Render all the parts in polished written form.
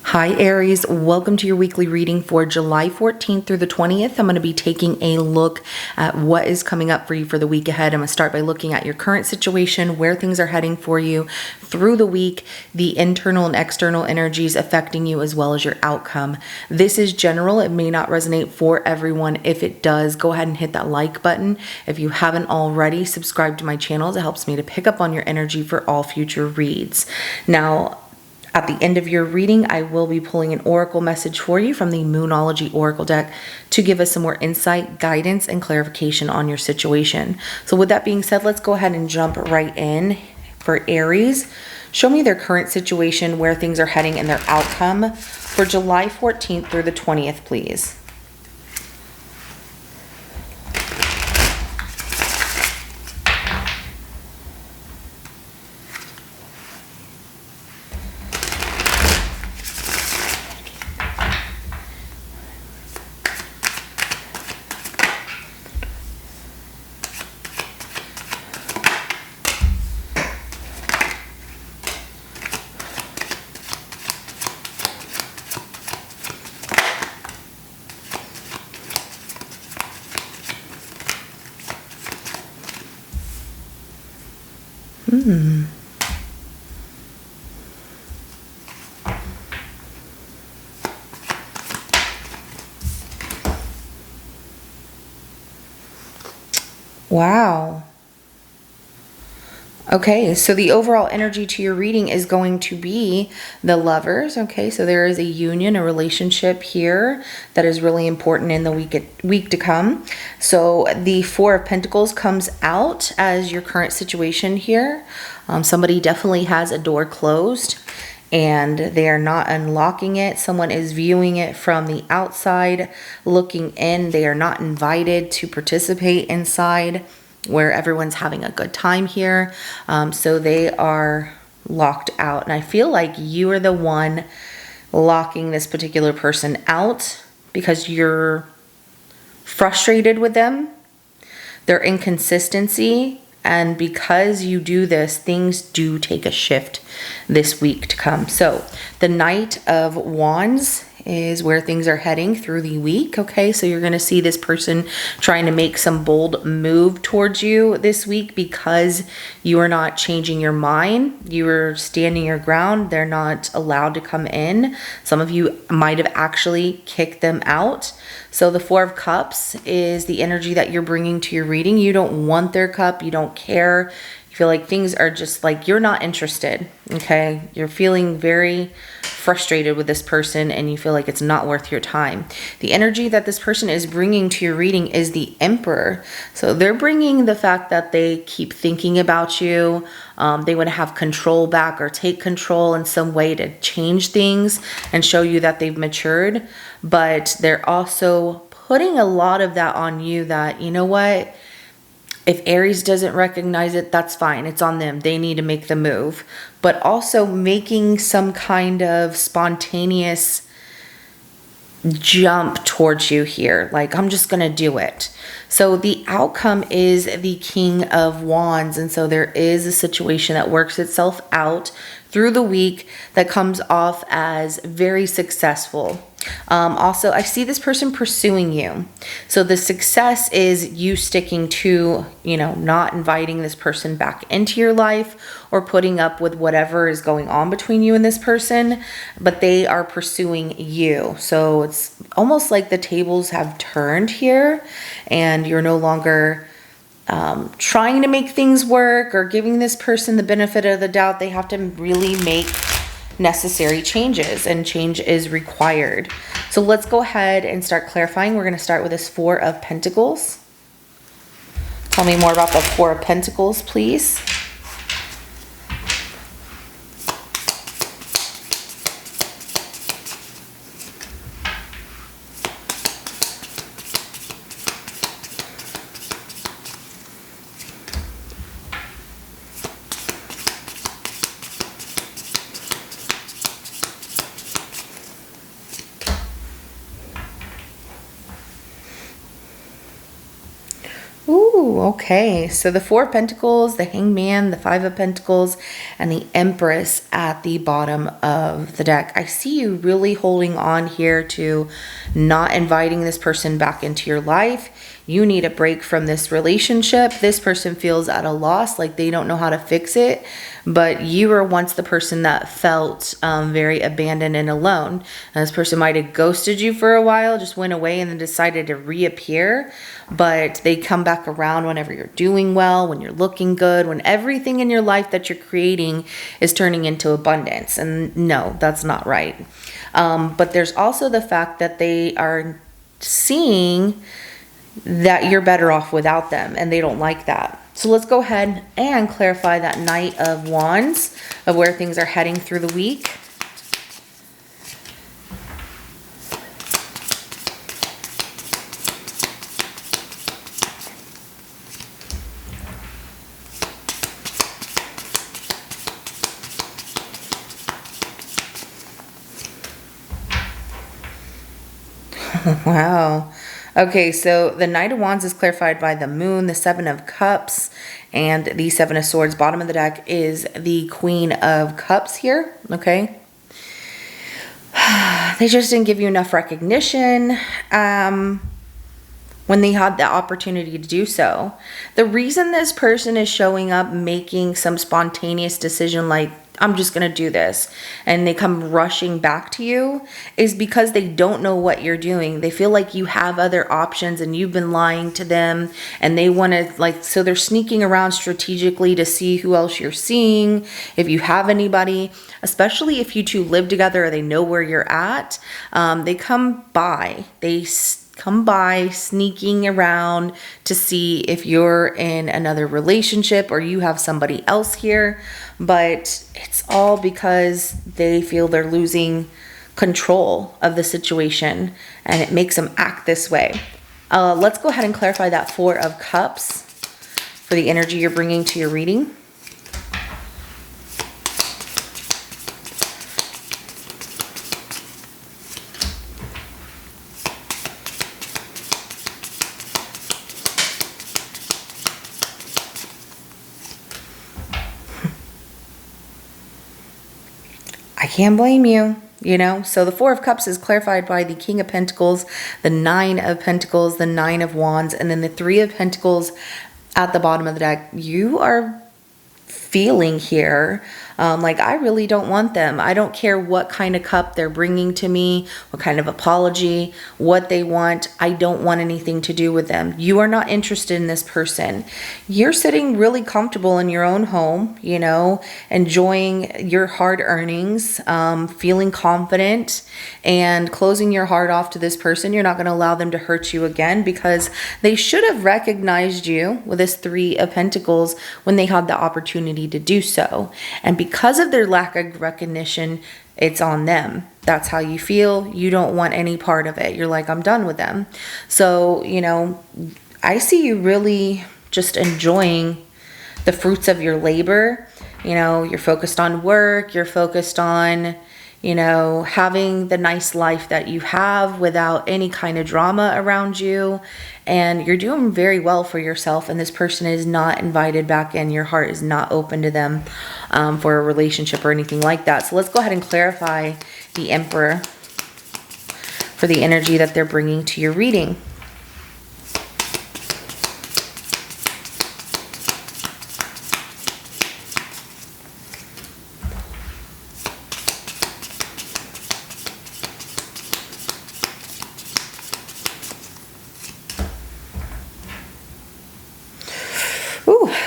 Hi Aries, welcome to your weekly reading for July 14th through the 20th. I'm going to be taking a look at what is coming up for you for the week ahead. I'm going to start by looking at your current situation, where things are heading for you through the week, the internal and external energies affecting you, as well as your outcome. This is general. It may not resonate for everyone. If it does, go ahead and hit that like button. If you haven't already, subscribe to my channel. It helps me to pick up on your energy for all future reads. Now, at the end of your reading, I will be pulling an oracle message for you from the Moonology Oracle deck to give us some more insight, guidance, and clarification on your situation. So with that being said, let's go ahead and jump right in. For Aries, show me their current situation, where things are heading, and their outcome for July 14th through the 20th, please. Wow. Okay, so the overall energy to your reading is going to be the Lovers. Okay, so there is a union, a relationship here that is really important in the week to come. So the Four of Pentacles comes out as your current situation here. Somebody definitely has a door closed and they are not unlocking it. Someone is viewing it from the outside, looking in. They are not invited to participate inside, where everyone's having a good time here. So they are locked out. And I feel like you are the one locking this particular person out because you're frustrated with them, their inconsistency. And because you do this, things do take a shift this week to come. So the Knight of Wands is where things are heading through the week. Okay, so you're going to see this person trying to make some bold move towards you this week because you are not changing your mind. You are standing your ground. They're not allowed to come in. Some of you might have actually kicked them out. So the Four of Cups is the energy that you're bringing to your reading. You don't want their cup. You don't care. You feel like things are just like you're not interested. Okay, you're feeling very frustrated with this person and you feel like it's not worth your time. The energy that this person is bringing to your reading is the Emperor. So they're bringing the fact that they keep thinking about you. They want to have control back or take control in some way to change things and show you that they've matured. But they're also putting a lot of that on you that, you know what? If Aries doesn't recognize it, that's fine. It's on them. They need to make the move. But also making some kind of spontaneous jump towards you here. Like, I'm just going to do it. So the outcome is the King of Wands. And so there is a situation that works itself out through the week that comes off as very successful. Also, I see this person pursuing you. So the success is you sticking to, not inviting this person back into your life or putting up with whatever is going on between you and this person, but they are pursuing you. So it's almost like the tables have turned here and you're no longer trying to make things work or giving this person the benefit of the doubt. They have to really make necessary changes, and change is required. So let's go ahead and start clarifying. We're going to start with this Four of Pentacles. Tell me more about the Four of Pentacles, please. Ooh, Ooh, okay. So the Four of Pentacles, the Hangman, the Five of Pentacles, and the Empress at the bottom of the deck. I see you really holding on here to not inviting this person back into your life. You need a break from this relationship. This person feels at a loss, like they don't know how to fix it. But you were once the person that felt very abandoned and alone. And this person might have ghosted you for a while, just went away and then decided to reappear. But they come back around whenever you're doing well, when you're looking good, when everything in your life that you're creating is turning into abundance. And no, that's not right. But there's also the fact that they are seeing that you're better off without them, and they don't like that. So let's go ahead and clarify that Knight of Wands of where things are heading through the week. Wow. Okay, so the Knight of Wands is clarified by the Moon, the Seven of Cups, and the Seven of Swords. Bottom of the deck is the Queen of Cups here, okay? They just didn't give you enough recognition when they had the opportunity to do so. The reason this person is showing up making some spontaneous decision like, I'm just going to do this, and they come rushing back to you is because they don't know what you're doing. They feel like you have other options and you've been lying to them, and they want to so they're sneaking around strategically to see who else you're seeing, if you have anybody, especially if you two live together or they know where you're at. They come by. Come by sneaking around to see if you're in another relationship or you have somebody else here, but it's all because they feel they're losing control of the situation and it makes them act this way. Let's go ahead and clarify that Four of Cups for the energy you're bringing to your reading. I can't blame you, you know? So the Four of Cups is clarified by the King of Pentacles, the Nine of Pentacles, the Nine of Wands, and then the Three of Pentacles at the bottom of the deck. You are feeling here like, I really don't want them. I don't care what kind of cup they're bringing to me, what kind of apology, what they want. I don't want anything to do with them. You are not interested in this person. You're sitting really comfortable in your own home, you know, enjoying your hard earnings, feeling confident and closing your heart off to this person. You're not going to allow them to hurt you again because they should have recognized you with this Three of Pentacles when they had the opportunity to do so. And because of their lack of recognition, it's on them. That's how you feel. You don't want any part of it. You're like, I'm done with them. So, you know, I see you really just enjoying the fruits of your labor. You know, you're focused on work. You're focused on, you know, having the nice life that you have without any kind of drama around you. And you're doing very well for yourself, and this person is not invited back in. Your heart is not open to them for a relationship or anything like that. So let's go ahead and clarify the Emperor for the energy that they're bringing to your reading.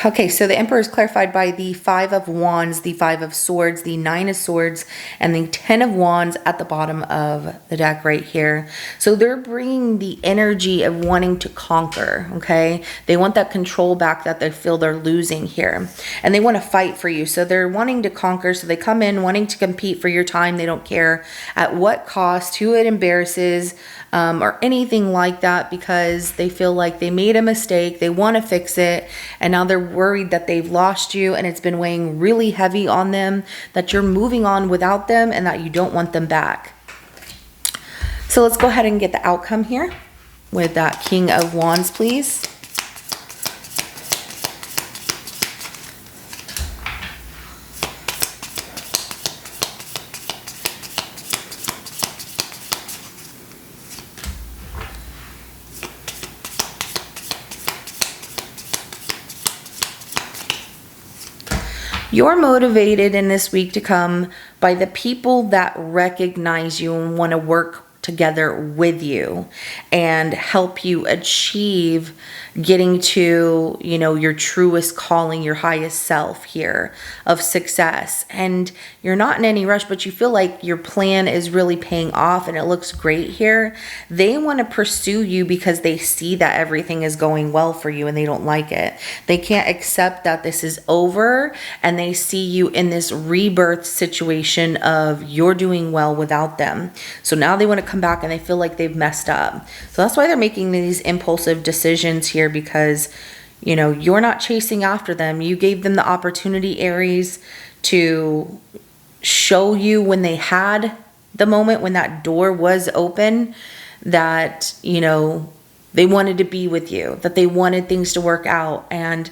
Okay, so the Emperor is clarified by the Five of Wands, the Five of Swords, the Nine of Swords, and the Ten of Wands at the bottom of the deck right here. So they're bringing the energy of wanting to conquer, okay? They want that control back that they feel they're losing here. And they want to fight for you. So they're wanting to conquer. So they come in wanting to compete for your time. They don't care at what cost, who it embarrasses, or anything like that, because they feel like they made a mistake. They want to fix it. And now they're worried that they've lost you and it's been weighing really heavy on them, that you're moving on without them and that you don't want them back. So let's go ahead and get the outcome here with that King of Wands, please. You're motivated in this week to come by the people that recognize you and want to work together with you and help you achieve getting to, your truest calling, your highest self here of success. And you're not in any rush, but you feel like your plan is really paying off and it looks great here. They want to pursue you because they see that everything is going well for you and they don't like it. They can't accept that this is over, and they see you in this rebirth situation of you're doing well without them. So now they want to come back and they feel like they've messed up. So that's why they're making these impulsive decisions here, because you're not chasing after them. You gave them the opportunity, Aries, to show you when they had the moment, when that door was open, that they wanted to be with you, that they wanted things to work out. And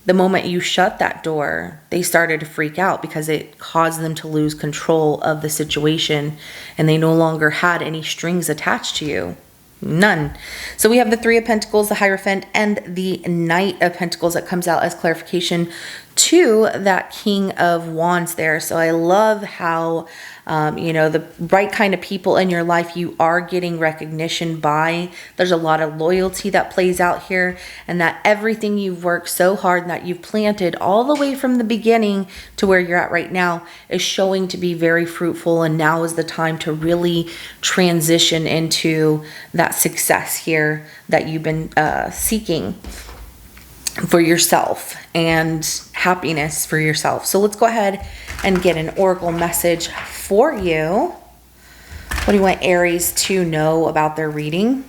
the moment you shut that door, they started to freak out because it caused them to lose control of the situation, and they no longer had any strings attached to you. None. So we have the Three of Pentacles, the Hierophant, and the Knight of Pentacles that comes out as clarification to that King of Wands there. So I love how, the right kind of people in your life you are getting recognition by. There's a lot of loyalty that plays out here, and that everything you've worked so hard and that you've planted all the way from the beginning to where you're at right now is showing to be very fruitful. And now is the time to really transition into that success here that you've been seeking for yourself and happiness for yourself. So let's go ahead and get an oracle message for you. What do you want Aries to know about their reading?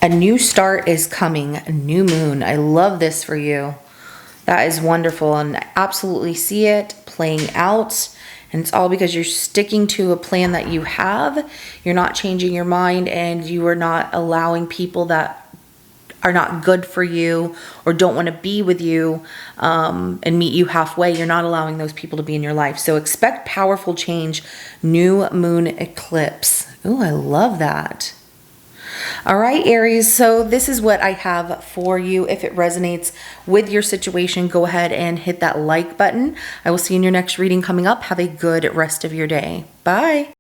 A new start is coming, a new moon. I love this for you. That is wonderful, and I absolutely see it playing out. And it's all because you're sticking to a plan that you have. You're not changing your mind, and you are not allowing people that are not good for you or don't want to be with you and meet you halfway. You're not allowing those people to be in your life. So expect powerful change. New moon eclipse. Ooh, I love that. All right, Aries, so this is what I have for you. If it resonates with your situation, go ahead and hit that like button. I will see you in your next reading coming up. Have a good rest of your day. Bye.